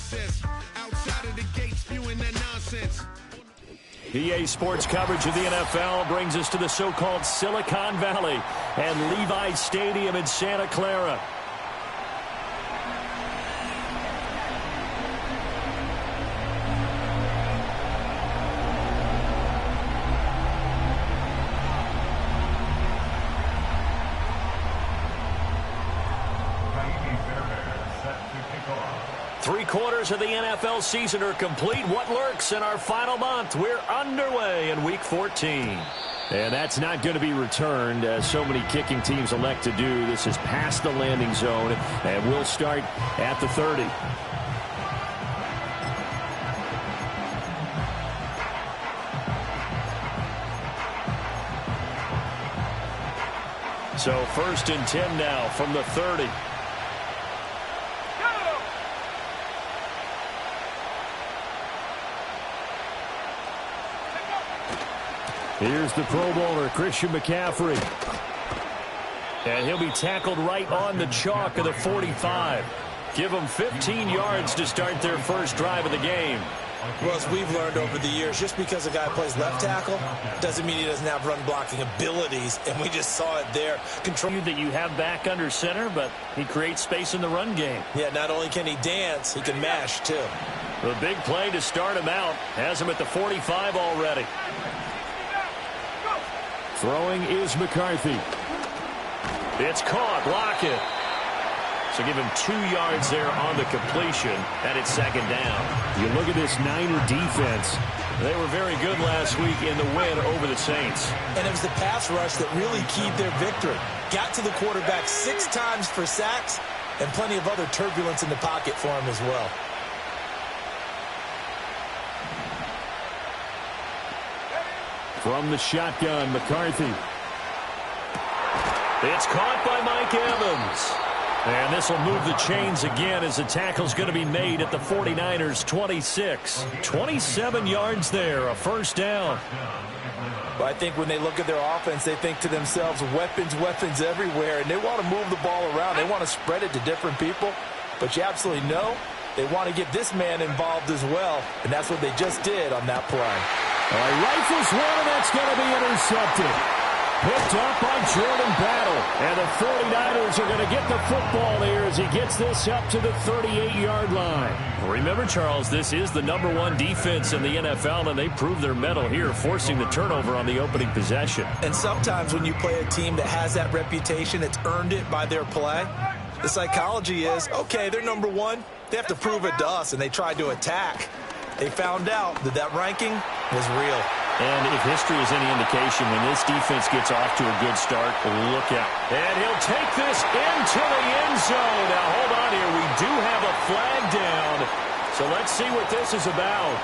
process. Outside of the gates, spewing that nonsense. EA Sports coverage of the NFL brings us to the so-called Silicon Valley and Levi Stadium in Santa Clara. Three-quarters of the NFL season are complete. What lurks in our final month? We're underway in Week 14. And that's not going to be returned, as so many kicking teams elect to do. This is past the landing zone, and we'll start at the 30. So 1st and 10 now from the 30. Here's the Pro Bowler, Christian McCaffrey. And he'll be tackled right on the chalk of the 45. Give them 15 yards to start their first drive of the game. Well, as we've learned over the years, just because a guy plays left tackle doesn't mean he doesn't have run blocking abilities, and we just saw it there. Control that you have back under center, but he creates space in the run game. Yeah, not only can he dance, he can mash, too. The big play to start him out has him at the 45 already. Throwing is McCarthy. It's caught. Lockett. So give him 2 yards there on the completion, and it's second down. You look at this Niner defense. They were very good last week in the win over the Saints. And it was the pass rush that really keyed their victory. Got to the quarterback 6 times for sacks, and plenty of other turbulence in the pocket for him as well. From the shotgun, McCarthy. It's caught by Mike Evans. And this will move the chains again as the tackle's going to be made at the 49ers' 26. 27 yards there, a first down. But I think when they look at their offense, they think to themselves, weapons, weapons everywhere. And they want to move the ball around. They want to spread it to different people. But you absolutely know they want to get this man involved as well. And that's what they just did on that play. All right, rifles one, and that's going to be intercepted. Picked up by Jordan Battle. And the 49ers are going to get the football here as he gets this up to the 38-yard line. Remember, Charles, this is the #1 defense in the NFL, and they proved their mettle here, forcing the turnover on the opening possession. And sometimes when you play a team that has that reputation, it's earned it by their play. The psychology is, okay, they're #1. They have to prove it to us, and they tried to attack. They found out that that ranking was real. And if history is any indication, when this defense gets off to a good start, look out. And he'll take this into the end zone. Now, hold on here. We do have a flag down. So let's see what this is about.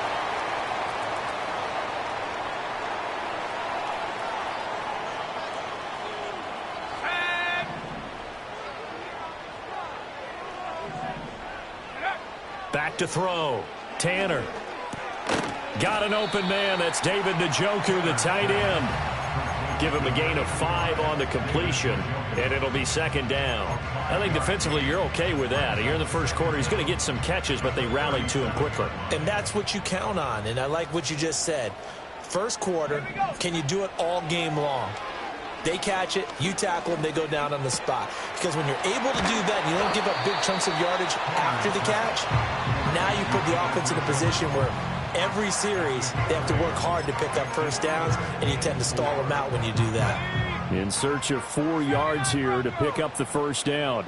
Back to throw. Tanner. Got an open man. That's David Njoku, the tight end. Give him a gain of 5 on the completion, and it'll be second down. I think defensively you're okay with that. Here in the first quarter, he's going to get some catches, but they rallied to him quickly. And that's what you count on, and I like what you just said. First quarter, can you do it all game long? They catch it, you tackle them, they go down on the spot. Because when you're able to do that and you don't give up big chunks of yardage after the catch, now you put the offense in a position where every series they have to work hard to pick up first downs, and you tend to stall them out when you do that. In search of 4 yards here to pick up the first down.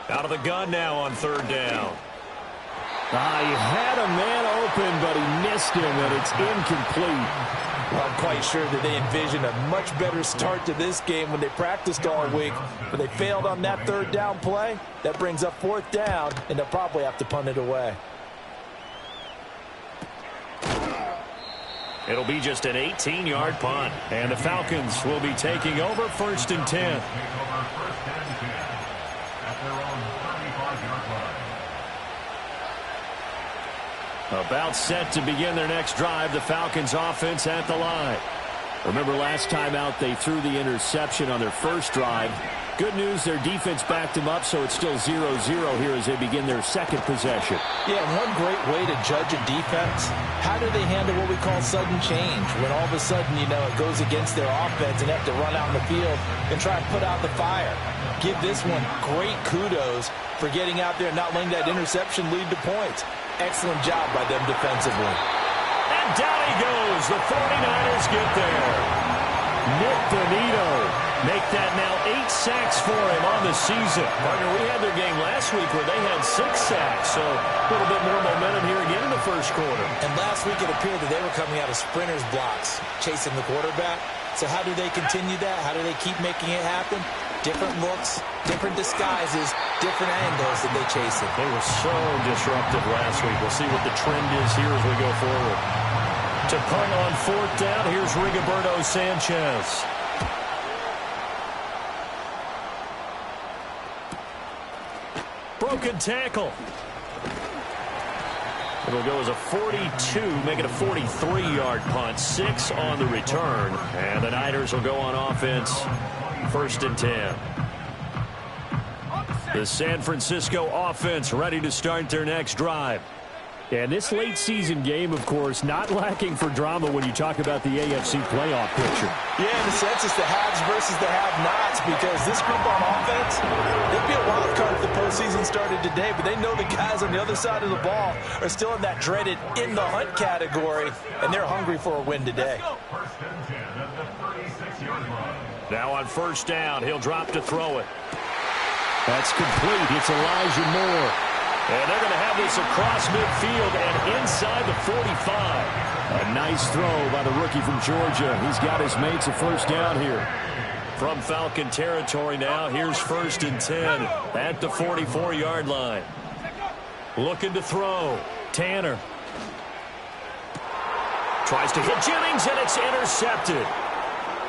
Out of the gun now on third down. He had a man open, but he missed him, and it's incomplete. Well, I'm quite sure that they envisioned a much better start to this game when they practiced all week, but they failed on that third down play. That brings up fourth down, and they'll probably have to punt it away. It'll be just an 18-yard punt, and the Falcons will be taking over 1st and 10. About set to begin their next drive. The Falcons offense at the line. Remember last time out they threw the interception on their first drive. Good news, their defense backed them up, so it's still 0-0 here as they begin their second possession. Yeah, one great way to judge a defense, how do they handle what we call sudden change? When all of a sudden, you know, it goes against their offense and they have to run out in the field and try and put out the fire. Give this one great kudos for getting out there and not letting that interception lead to points. Excellent job by them defensively. And down he goes. The 49ers get there. Nick Bonito make that now 8 sacks for him on the season. Partner, we had their game last week where they had 6 sacks, so a little bit more momentum here again in the first quarter. And last week it appeared that they were coming out of sprinters blocks, chasing the quarterback. So how do they continue that? How do they keep making it happen? Different looks, different disguises, different angles that they chase it. They were so disruptive last week. We'll see what the trend is here as we go forward. To punt on 4th down, here's Rigoberto Sanchez. Broken tackle. It'll go as a 42, make it a 43-yard punt. 6 on the return. And the Niners will go on offense. 1st and 10. The San Francisco offense ready to start their next drive. And this late season game, of course, not lacking for drama when you talk about the AFC playoff picture. Yeah, in a sense, it's the haves versus the have-nots, because this group on offense, they'd be a wild card if the postseason started today, but they know the guys on the other side of the ball are still in that dreaded in-the-hunt category, and they're hungry for a win today. Now on 1st down, he'll drop to throw it. That's complete. It's Elijah Moore. And they're going to have this across midfield and inside the 45. A nice throw by the rookie from Georgia. He's got his mates a 1st down here. From Falcon territory now, here's 1st and 10 at the 44-yard line. Looking to throw. Tanner. Tries to hit Jennings, and it's intercepted.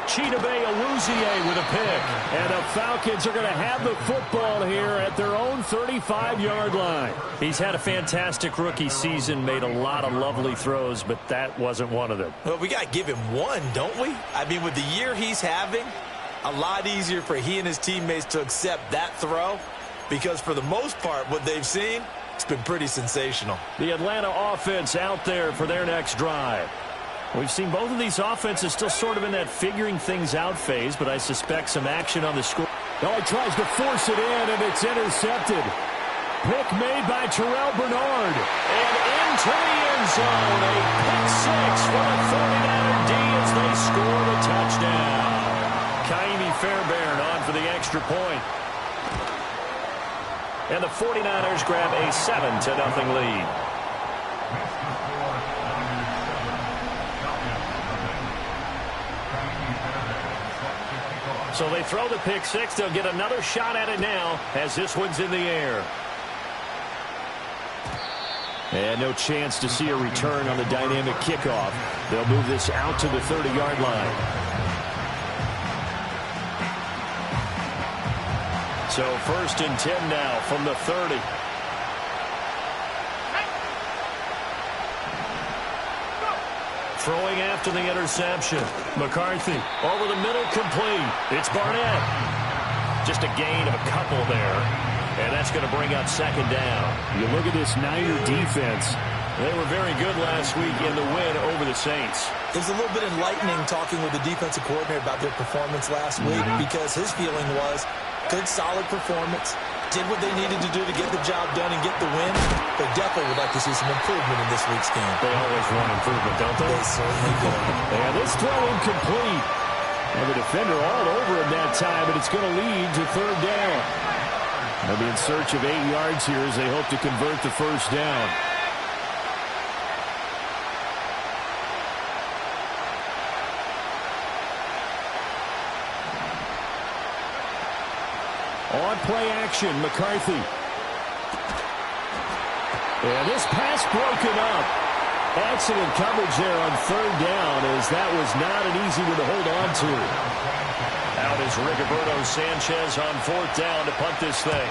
Chidobe Awuzie with a pick. And the Falcons are going to have the football here at their own 35-yard line. He's had a fantastic rookie season, made a lot of lovely throws, but that wasn't one of them. Well, we got to give him one, don't we? I mean, with the year he's having, a lot easier for he and his teammates to accept that throw, because for the most part, what they've seen, it's been pretty sensational. The Atlanta offense out there for their next drive. We've seen both of these offenses still sort of in that figuring things out phase, but I suspect some action on the score. Oh, he tries to force it in, and it's intercepted. Pick made by Terrell Bernard. And into the end zone, a pick 6 for the 49er D as they score the touchdown. Kaimi Fairbairn on for the extra point. And the 49ers grab a 7-0 lead. So they throw the pick 6. They'll get another shot at it now as this one's in the air. And no chance to see a return on the dynamic kickoff. They'll move this out to the 30-yard line. So 1st and 10 now from the 30. Throwing after the interception. McCarthy over the middle, complete. It's Barnett. Just a gain of a couple there. And that's going to bring up 2nd down. You look at this Niner defense. They were very good last week in the win over the Saints. It was a little bit enlightening talking with the defensive coordinator about their performance last week, because his feeling was good, solid performance. Did what they needed to do to get the job done and get the win. They definitely would like to see some improvement in this week's game. They always want improvement, don't they? They certainly do. And this throw incomplete. And the defender all over him that time, but it's going to lead to 3rd down. They'll be in search of 8 yards here as they hope to convert the 1st down. On play action, McCarthy. And this pass broken up. Excellent coverage there on 3rd down, as that was not an easy one to hold on to. Out is Rigoberto Sanchez on 4th down to punt this thing.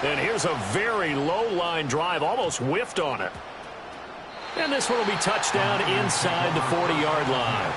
And here's a very low-line drive, almost whiffed on it. And this one will be touchdown inside the 40-yard line.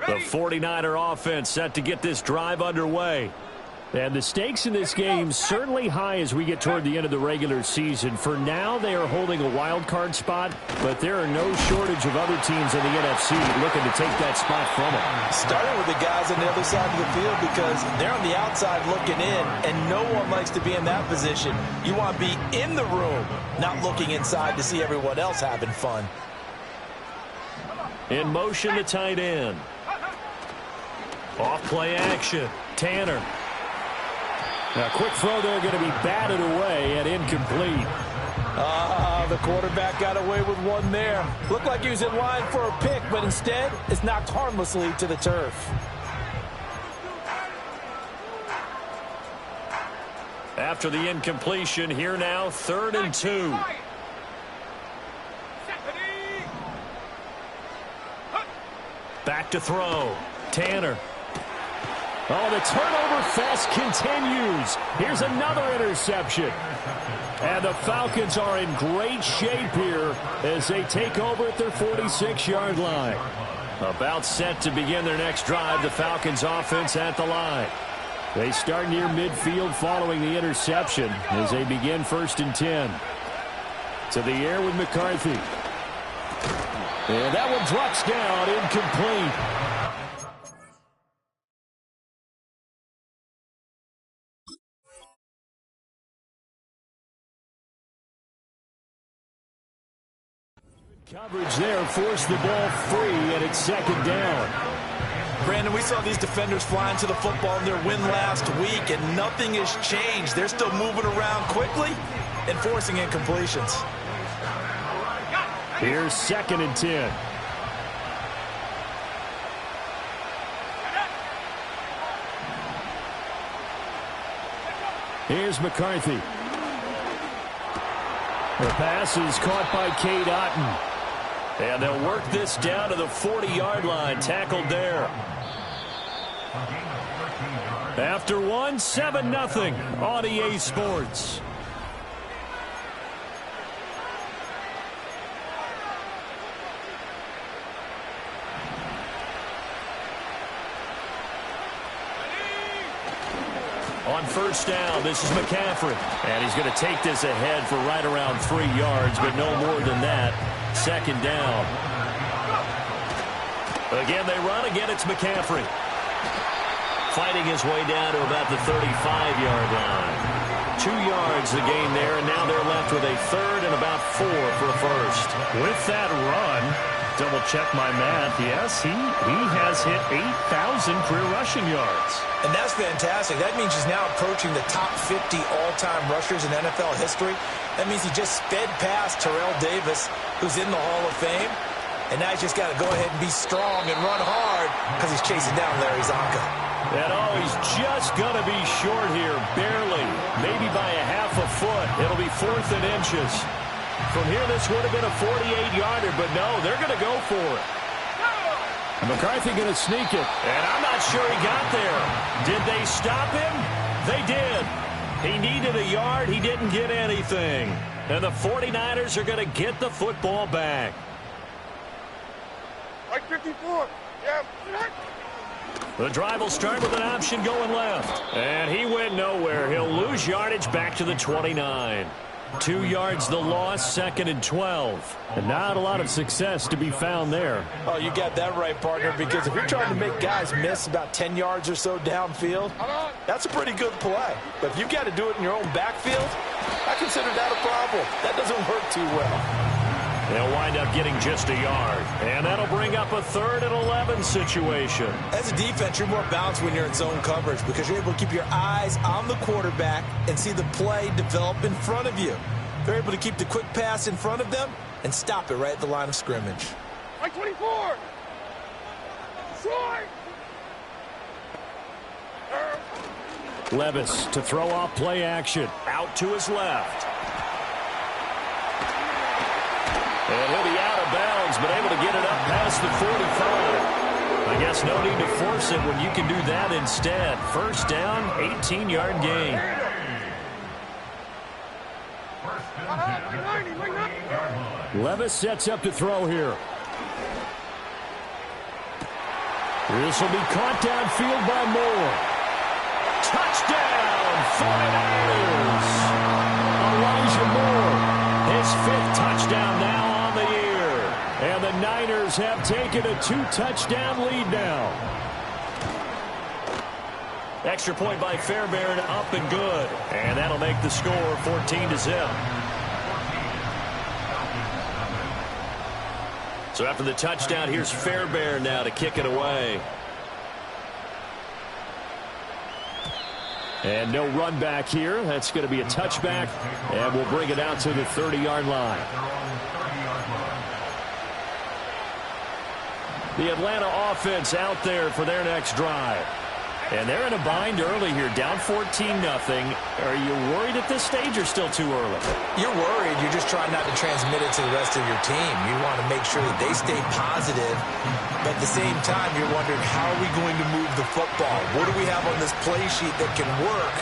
The 49er offense set to get this drive underway. And the stakes in this game certainly high as we get toward the end of the regular season. For now, they are holding a wild card spot, but there are no shortage of other teams in the NFC looking to take that spot from them. Starting with the guys on the other side of the field because they're on the outside looking in, and no one likes to be in that position. You want to be in the room, not looking inside to see everyone else having fun. In motion, the tight end. Off play action. Tanner. A quick throw there going to be batted away and incomplete. The quarterback got away with one there. Looked like he was in line for a pick, but instead it's knocked harmlessly to the turf. After the incompletion, here now, 3rd and 2. Back to throw. Tanner. Oh, the turnover fest continues. Here's another interception. And the Falcons are in great shape here as they take over at their 46-yard line. About set to begin their next drive, the Falcons offense at the line. They start near midfield following the interception as they begin 1st and 10. To the air with McCarthy. And that one drops down, incomplete. Coverage there forced the ball free, and it's 2nd down. Brandon, we saw these defenders flying to the football in their win last week, and nothing has changed. They're still moving around quickly and forcing incompletions. Here's 2nd and 10. Here's McCarthy. The pass is caught by Cade Otton. And they'll work this down to the 40-yard line. Tackled there. After one, 7-0 on EA Sports. On 1st down, this is McCaffrey. And he's going to take this ahead for right around 3 yards, but no more than that. 2nd down. Again, they run. Again, it's McCaffrey. Fighting his way down to about the 35-yard line. 2 yards the gain there, and now they're left with a 3rd and about 4 for a first. With that run, double check my math, yes, he has hit 8,000 career rushing yards. And that's fantastic. That means he's now approaching the top 50 all-time rushers in NFL history. That means he just sped past Terrell Davis, who's in the Hall of Fame. And now he's just got to go ahead and be strong and run hard because he's chasing down Larry Zonka. And oh, he's just going to be short here, barely, maybe by a half a foot. It'll be 4th and inches. From here, this would have been a 48-yarder, but no, they're going to go for it. And McCarthy going to sneak it, and I'm not sure he got there. Did they stop him? They did. He needed a yard. He didn't get anything. And the 49ers are going to get the football back. Like 54. Yeah. The drive will start with an option going left. And he went nowhere. He'll lose yardage back to the 29. 2 yards the loss, 2nd and 12. And not a lot of success to be found there. Oh, you got that right, partner, because if you're trying to make guys miss about 10 yards or so downfield, that's a pretty good play. But if you've got to do it in your own backfield, I consider that a problem. That doesn't work too well. They'll wind up getting just a yard. And that'll bring up a 3rd and 11 situation. As a defense, you're more balanced when you're in zone coverage because you're able to keep your eyes on the quarterback and see the play develop in front of you. They're able to keep the quick pass in front of them and stop it right at the line of scrimmage. Like 24. Short. Levis to throw off play action. Out to his left. And he'll be out of bounds, but able to get it up past the 45. I guess no need to force it when you can do that instead. 1st down, 18-yard gain. Levis sets up to throw here. This will be caught downfield by Moore. Touchdown, 49ers. Elijah Moore, his 5th touchdown now on the year. And the Niners have taken a 2-touchdown lead now. Extra point by Fairbairn, up and good. And that'll make the score 14-0. So after the touchdown, here's Fairbairn now to kick it away. And no run back here. That's going to be a touchback. And we'll bring it out to the 30-yard line. The Atlanta offense out there for their next drive. And they're in a bind early here, down 14-0. Are you worried at this stage or still too early? You're worried. You're just trying not to transmit it to the rest of your team. You want to make sure that they stay positive. But at the same time, you're wondering, how are we going to move the football? What do we have on this play sheet that can work?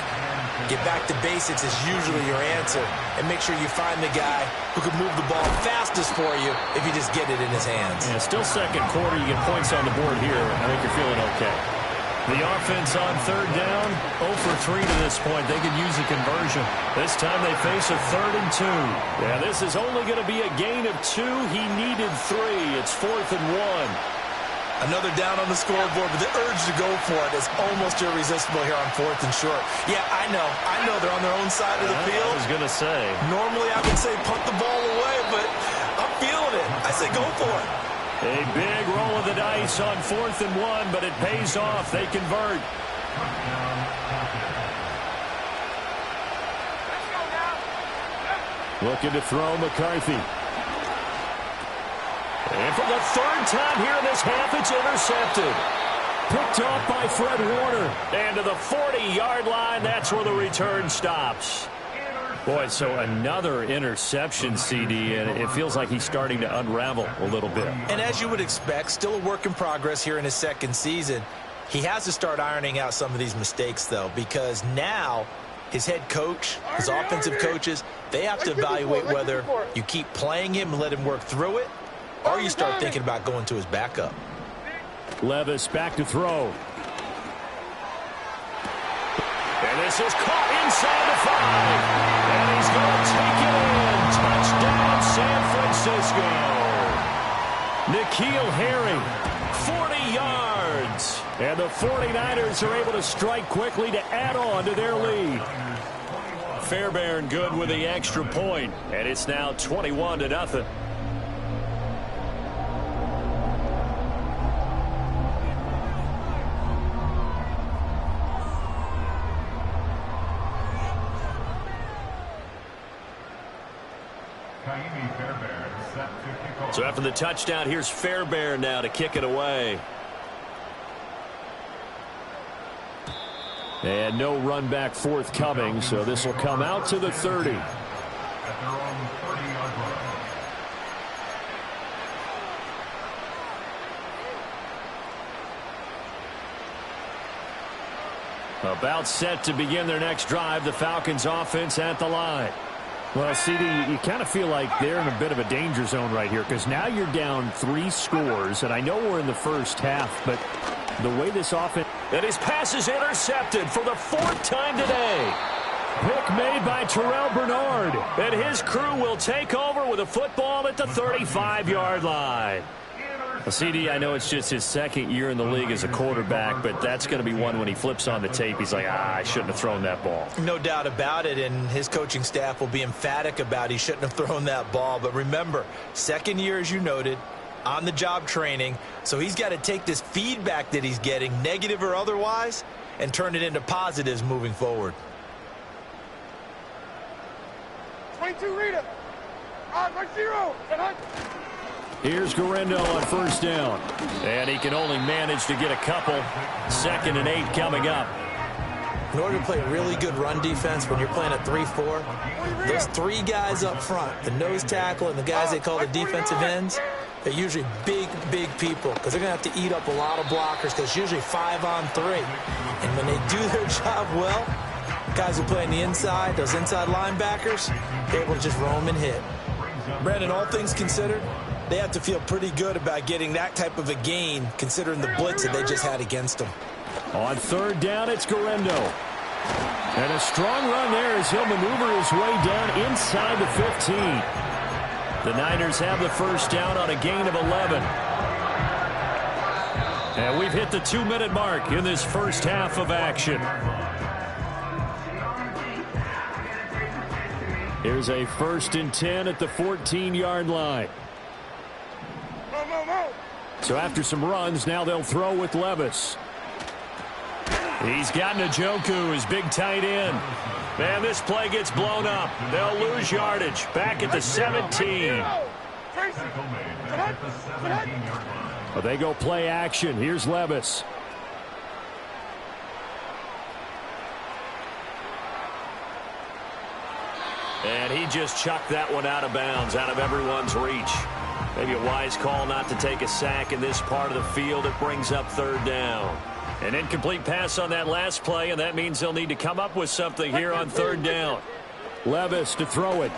Get back to basics is usually your answer. And make sure you find the guy who can move the ball fastest for you if you just get it in his hands. Yeah, still second quarter. You get points on the board here. I think you're feeling okay. The offense on 3rd down, 0 for 3 to this point. They could use a conversion. This time they face a 3rd and 2. Yeah, this is only going to be a gain of 2. He needed 3. It's 4th and 1. Another down on the scoreboard, but the urge to go for it is almost irresistible here on 4th and short. Yeah, I know they're on their own side of the field. I was going to say. Normally I would say punt the ball away, but I'm feeling it. I say go for it. A big roll of the dice on 4th and 1, but it pays off. They convert. Looking to throw McCarthy. And for the 3rd time here in this half, it's intercepted. Picked off by Fred Warner. And to the 40-yard line, that's where the return stops. Boy, so another interception, CD, and it feels like he's starting to unravel a little bit. And as you would expect, still a work in progress here in his 2nd season. He has to start ironing out some of these mistakes, though, because now his head coach, his offensive coaches, they have to evaluate whether you keep playing him and let him work through it, or you start thinking about going to his backup. Levis back to throw. And this is caught inside the 5. And he's going to take it in. Touchdown, San Francisco. N'Keal Harry, 40 yards. And the 49ers are able to strike quickly to add on to their lead. Fairbairn good with the extra point. And it's now 21-0. So after the touchdown, here's Fairbairn now to kick it away. And no run back forthcoming, so this will come out to the 30. About set to begin their next drive, the Falcons offense at the line. Well, CD, you kind of feel like they're in a bit of a danger zone right here because now you're down 3 scores, and I know we're in the first half, but the way this offense... And his pass is intercepted for the 4th time today. Pick made by Terrell Bernard, and his crew will take over with a football at the 35-yard line. Well, CD, I know it's just his 2nd year in the league as a quarterback, but that's going to be one when he flips on the tape. He's like, I shouldn't have thrown that ball. No doubt about it, and his coaching staff will be emphatic about he shouldn't have thrown that ball. But remember, 2nd year, as you noted, on-the-job training, so he's got to take this feedback that he's getting, negative or otherwise, and turn it into positives moving forward. 22 Rita. Right 0. Here's Garendo on 1st down. And he can only manage to get a couple. 2nd and 8 coming up. In order to play a really good run defense when you're playing a 3-4, those 3 guys up front, the nose tackle and the guys they call the defensive ends, they're usually big people because they're going to have to eat up a lot of blockers because it's usually 5 on 3. And when they do their job well, guys who play on the inside, those inside linebackers, they're able to just roam and hit. Brandon, all things considered, They have to feel pretty good about getting that type of a gain, considering the blitz that they just had against them. On third down, it's Guerrero. And a strong run there as he'll maneuver his way down inside the 15. The Niners have the first down on a gain of 11. And we've hit the 2-minute mark in this first half of action. Here's a 1st and 10 at the 14-yard line. So after some runs, now they'll throw with Levis. He's got Njoku, his big tight end. Man, this play gets blown up. They'll lose yardage. Back at the 17. Well, they go play action. Here's Levis. And he just chucked that one out of bounds, out of everyone's reach. Maybe a wise call not to take a sack in this part of the field. It brings up third down. An incomplete pass on that last play, and that means they'll need to come up with something here on third down. Levis to throw it.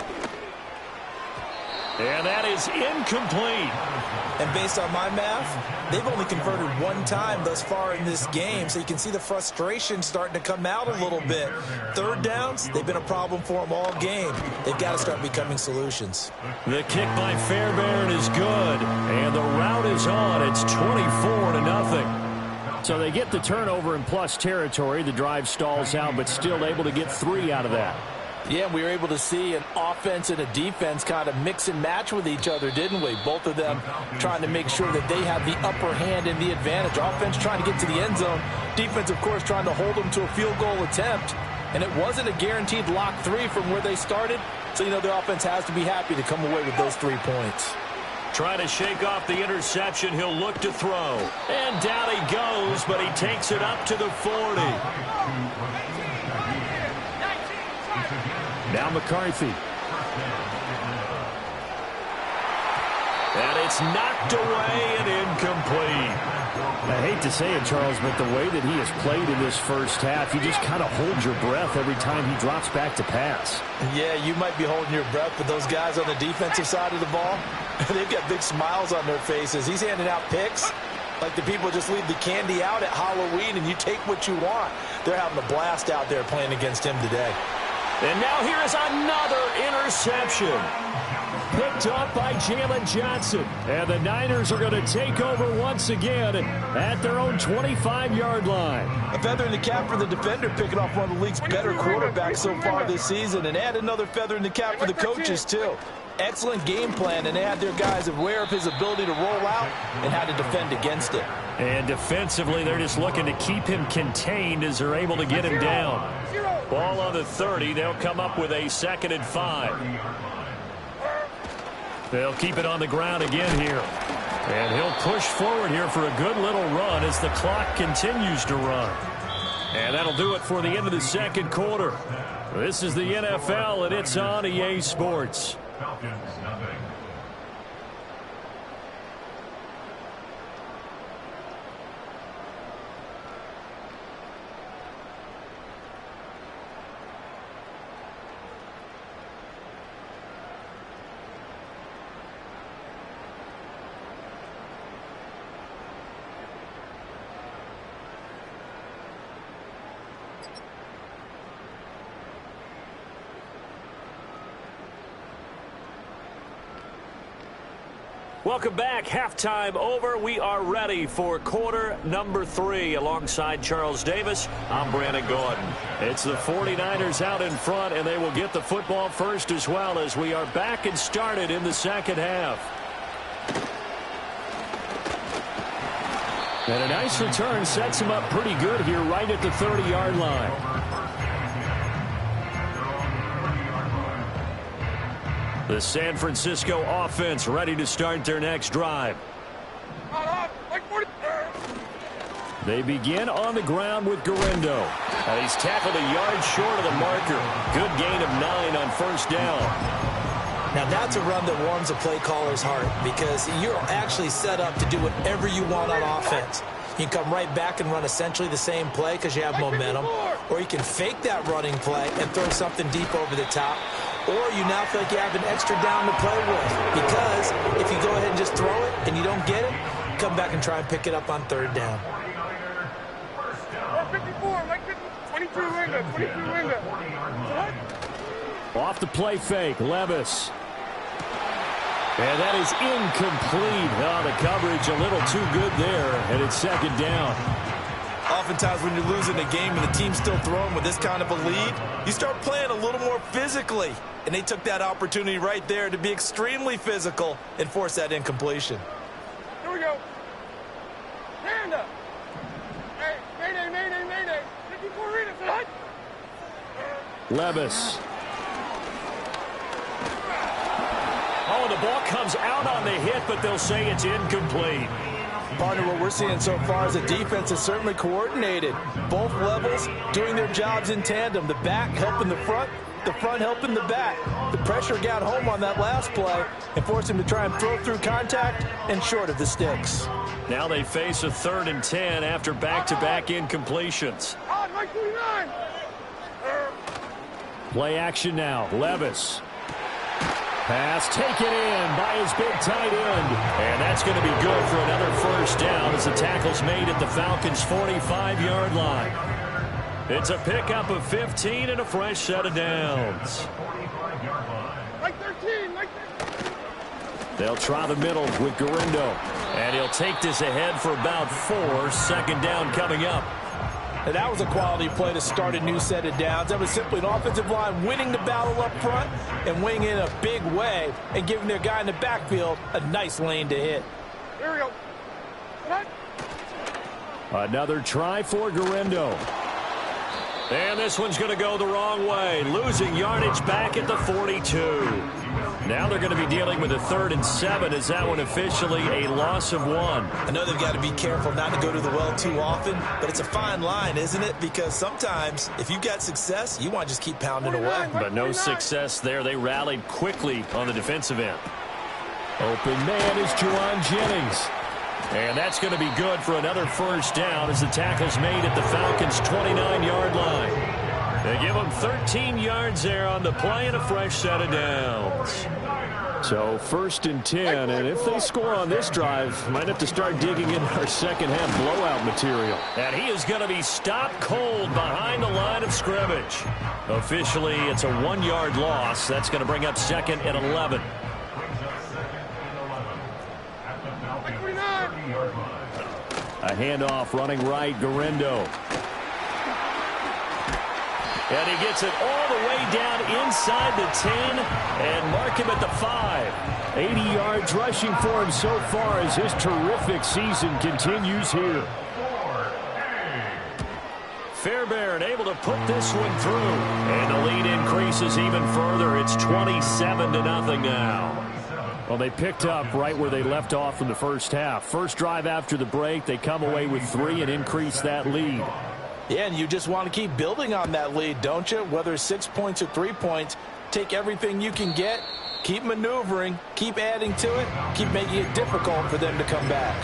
And that is incomplete. And based on my math, they've only converted one time thus far in this game, so you can see the frustration starting to come out a little bit. Third downs, they've been a problem for them all game. They've got to start becoming solutions. The kick by Fairbairn is good, and the route is on. It's 24-0. So they get the turnover in plus territory. The drive stalls out, but still able to get 3 out of that. Yeah, we were able to see an offense and a defense kind of mix and match with each other, didn't we? Both of them trying to make sure that they have the upper hand and the advantage. Offense trying to get to the end zone. Defense, of course, trying to hold them to a field goal attempt. And it wasn't a guaranteed lock 3 from where they started. So, you know, the offense has to be happy to come away with those 3 points. Trying to shake off the interception. He'll look to throw. And down he goes, but he takes it up to the 40. Now McCarthy. And it's knocked away and incomplete. I hate to say it, Charles, but the way that he has played in this first half, you just kind of hold your breath every time he drops back to pass. Yeah, you might be holding your breath, but those guys on the defensive side of the ball, they've got big smiles on their faces. He's handing out picks like the people just leave the candy out at Halloween and you take what you want. They're having a blast out there playing against him today. And now here is another interception. Picked up by Jalen Johnson. And the Niners are going to take over once again at their own 25-yard line. A feather in the cap for the defender, picking off one of the league's better quarterbacks so far this season. And add another feather in the cap for the coaches, too. Excellent game plan, and they had their guys aware of his ability to roll out and how to defend against it. And defensively, they're just looking to keep him contained as they're able to get him down. Ball on the 30. They'll come up with a 2nd and 5. They'll keep it on the ground again here. And he'll push forward here for a good little run as the clock continues to run. And that'll do it for the end of the second quarter. This is the NFL, and it's on EA Sports. Falcons, nothing. Welcome back. Halftime over. We are ready for quarter number 3. Alongside Charles Davis, I'm Brandon Gordon. It's the 49ers out in front, and they will get the football first as well as we are back and started in the second half. And a nice return sets him up pretty good here right at the 30-yard line. The San Francisco offense ready to start their next drive. They begin on the ground with Guerrero. And he's tackled a yard short of the marker. Good gain of 9 on first down. Now that's a run that warms a play caller's heart because you're actually set up to do whatever you want on offense. You can come right back and run essentially the same play because you have momentum. Or you can fake that running play and throw something deep over the top. Or you now feel like you have an extra down to play with. Because if you go ahead and just throw it and you don't get it, come back and try and pick it up on third down. 54, like 22 window, 22 window. Off the play fake, Levis. And that is incomplete. Oh, the coverage a little too good there, and it's second down. Oftentimes when you're losing a game and the team's still throwing with this kind of a lead, you start playing a little more physically. And they took that opportunity right there to be extremely physical and force that incompletion. Here we go. Hand up. Hey, mayday, mayday, mayday. 54 readers, son. Levis. Oh, the ball comes out on the hit, but they'll say it's incomplete. Partner, what we're seeing so far is the defense is certainly coordinated. Both levels doing their jobs in tandem. The back helping the front helping the back. The pressure got home on that last play and forced him to try and throw through contact and short of the sticks. Now they face a 3rd and 10 after back-to-back incompletions. Play action now. Levis. Pass taken in by his big tight end. And that's going to be good for another first down as the tackle's made at the Falcons' 45-yard line. It's a pickup of 15 and a fresh set of downs. Like 13, like 13. They'll try the middle with Garindo. And he'll take this ahead for about 4. Second down coming up. And that was a quality play to start a new set of downs. That was simply an offensive line winning the battle up front and winning in a big way and giving their guy in the backfield a nice lane to hit. Here we go. What? Another try for Garindo. And this one's going to go the wrong way. Losing yardage back at the 42. Now they're going to be dealing with a 3rd and 7. Is that one officially a loss of 1? I know they've got to be careful not to go to the well too often, but it's a fine line, isn't it? Because sometimes if you've got success, you want to just keep pounding away. But no success there. They rallied quickly on the defensive end. Open man is Juwan Jennings. And that's going to be good for another first down as the tackle's made at the Falcons' 29-yard line. They give them 13 yards there on the play and a fresh set of downs. So 1st and 10, and if they score on this drive, might have to start digging in our second-half blowout material. And he is going to be stopped cold behind the line of scrimmage. Officially, it's a 1-yard loss. That's going to bring up 2nd and 11. A handoff running right, Garindo. And he gets it all the way down inside the 10 and mark him at the 5. 80 yards rushing for him so far as his terrific season continues here. Fairbairn able to put this one through. And the lead increases even further. It's 27-0 now. Well, they picked up right where they left off in the first half. First drive after the break, they come away with 3 and increase that lead. Yeah, and you just want to keep building on that lead, don't you? Whether it's 6 points or 3 points, take everything you can get, keep maneuvering, keep adding to it, keep making it difficult for them to come back.